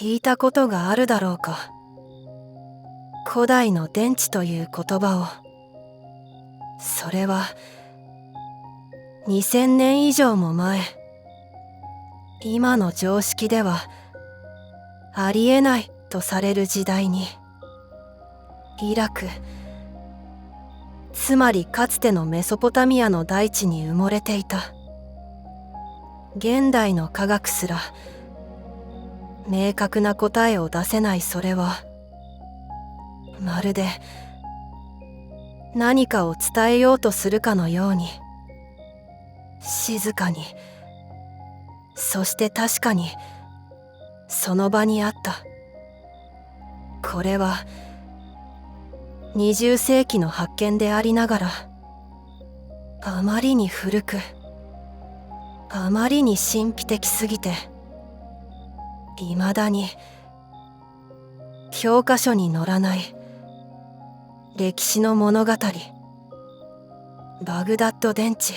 聞いたことがあるだろうか。古代の電池という言葉を。それは2000年以上も前、今の常識ではありえないとされる時代に、イラク、つまりかつてのメソポタミアの大地に埋もれていた。現代の科学すら明確な答えを出せない。それはまるで何かを伝えようとするかのように、静かに、そして確かにその場にあった。これは20世紀の発見でありながら、あまりに古く、あまりに神秘的すぎて、未だに教科書に載らない歴史の物語。バグダッド電池。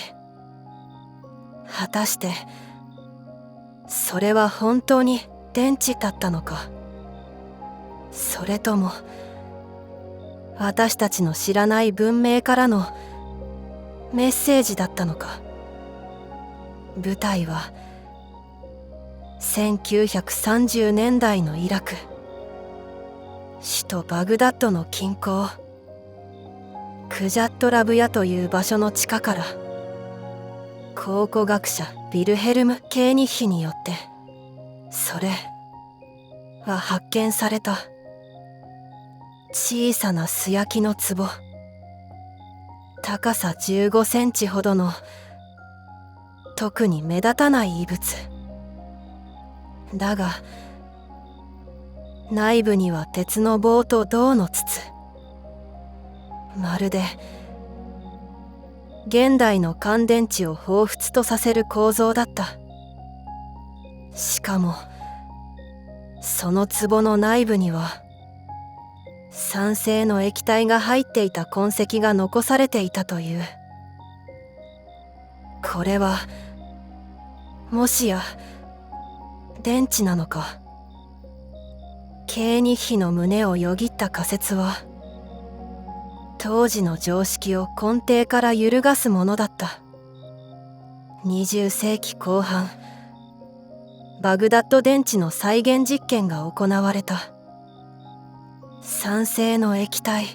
果たしてそれは本当に電池だったのか、それとも私たちの知らない文明からのメッセージだったのか。舞台は1930年代のイラク、首都バグダッドの近郊、クジャットラブヤという場所の地下から、考古学者ヴィルヘルム・ケーニッヒによってそれは発見された。小さな素焼きの壺、高さ15センチほどの特に目立たない異物だが、内部には鉄の棒と銅の筒、まるで現代の乾電池を彷彿とさせる構造だった。しかもその壺の内部には酸性の液体が入っていた痕跡が残されていたという。これはもしや電池なのか。ケーニッヒの胸をよぎった仮説は、当時の常識を根底から揺るがすものだった。20世紀後半、バグダッド電池の再現実験が行われた。酸性の液体、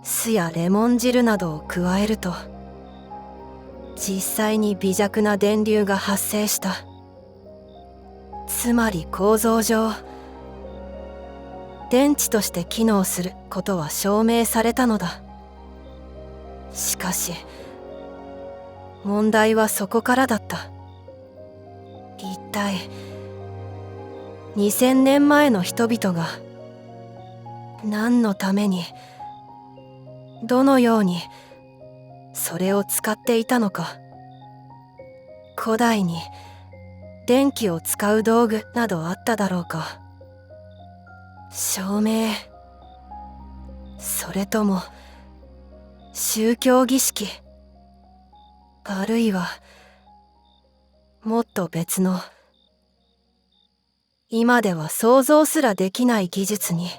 酢やレモン汁などを加えると、実際に微弱な電流が発生した。つまり構造上、電池として機能することは証明されたのだ。しかし問題はそこからだった。一体2000年前の人々が何のために、どのようにそれを使っていたのか。古代に電気を使う道具などあっただろうか。照明、それとも宗教儀式、あるいはもっと別の、今では想像すらできない技術に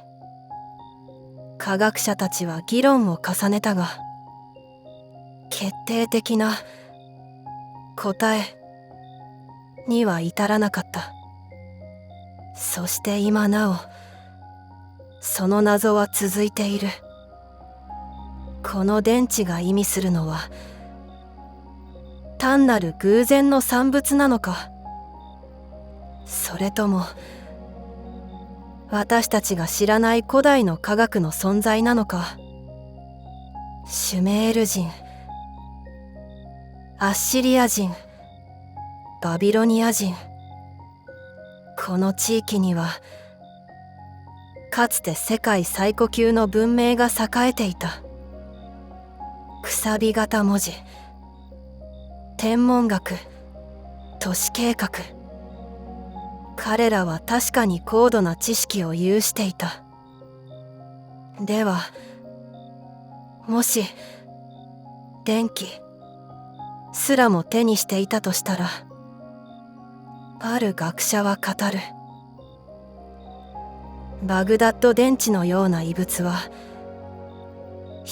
科学者たちは議論を重ねたが、決定的な答えには至らなかった。そして今なおその謎は続いている。この電池が意味するのは単なる偶然の産物なのか、それとも私たちが知らない古代の科学の存在なのか。シュメール人、アッシリア人、バビロニア人、この地域にはかつて世界最古級の文明が栄えていた。くさび型文字、天文学、都市計画、彼らは確かに高度な知識を有していた。ではもし電気すらも手にしていたとしたら、ある学者は語る。バグダッド電池のような遺物は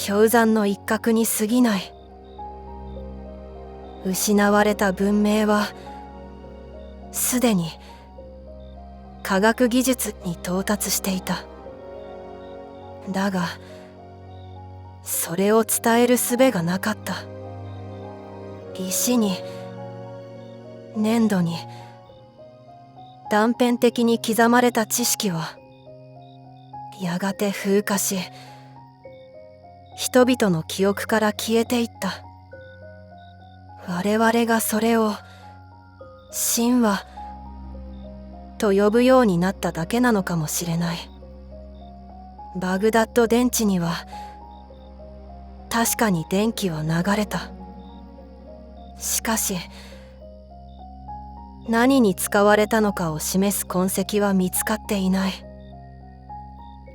氷山の一角に過ぎない。失われた文明はすでに科学技術に到達していた。だがそれを伝える術がなかった。石に粘土に断片的に刻まれた知識はやがて風化し、人々の記憶から消えていった。我々がそれを神話と呼ぶようになっただけなのかもしれない。バグダッド電池には確かに電気は流れた。しかし何に使われたのかを示す痕跡は見つかっていない。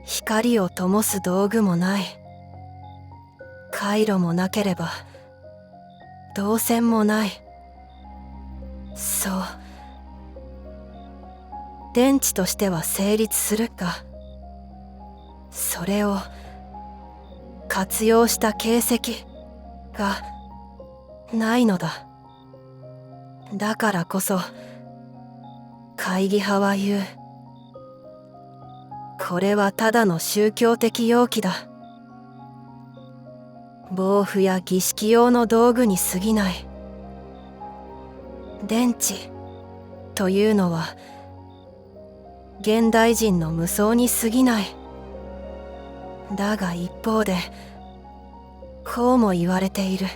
光を灯す道具もない。回路もなければ導線もない。そう、電池としては成立するが、それを活用した形跡がないのだ。だからこそ会議派は言う。これはただの宗教的容器だ。防腐や儀式用の道具に過ぎない。電池というのは現代人の無双に過ぎない。だが一方でこうも言われている。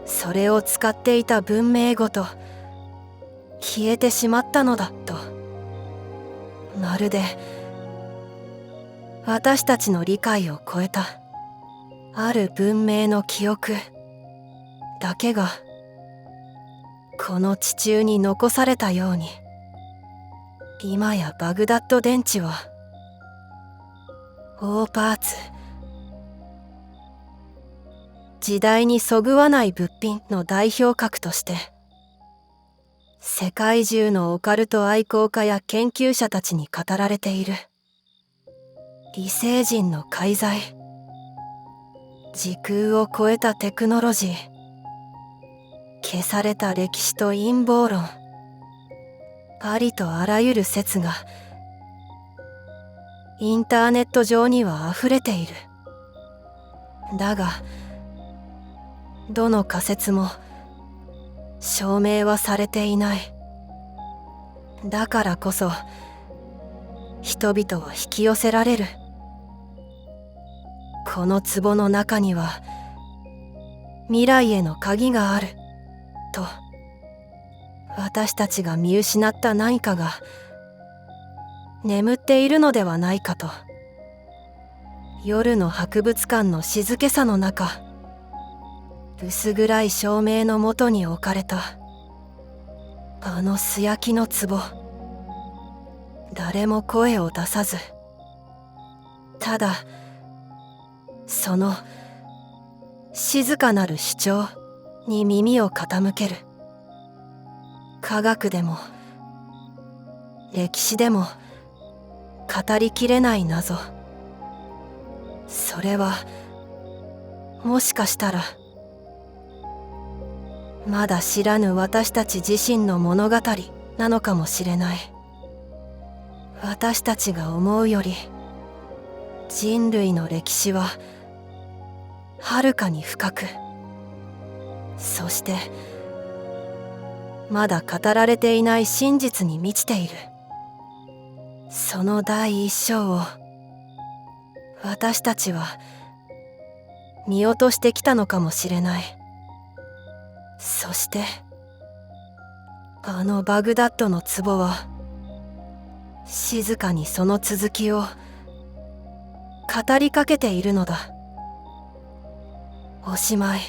それを使っていた文明ごと消えてしまったのだと。まるで私たちの理解を超えたある文明の記憶だけがこの地中に残されたように、今やバグダッド電池は大パーツ、時代にそぐわない物品の代表格として世界中のオカルト愛好家や研究者たちに語られている。異星人の介在、時空を超えたテクノロジー、消された歴史と陰謀論、ありとあらゆる説がインターネット上には溢れている。だがどの仮説も証明はされていない。だからこそ人々は引き寄せられる。この壺の中には未来への鍵があると、私たちが見失った何かが眠っているのではないかと。夜の博物館の静けさの中、薄暗い照明のもとに置かれたあの素焼きの壺、誰も声を出さず、ただその静かなる主張に耳を傾ける。科学でも歴史でも語りきれない謎、それはもしかしたらまだ知らぬ私たち自身の物語なのかもしれない。私たちが思うより人類の歴史ははるかに深く、そしてまだ語られていない真実に満ちている。その第一章を私たちは見落としてきたのかもしれない。そしてあのバグダッドの壺は静かにその続きを語りかけているのだ。おしまい。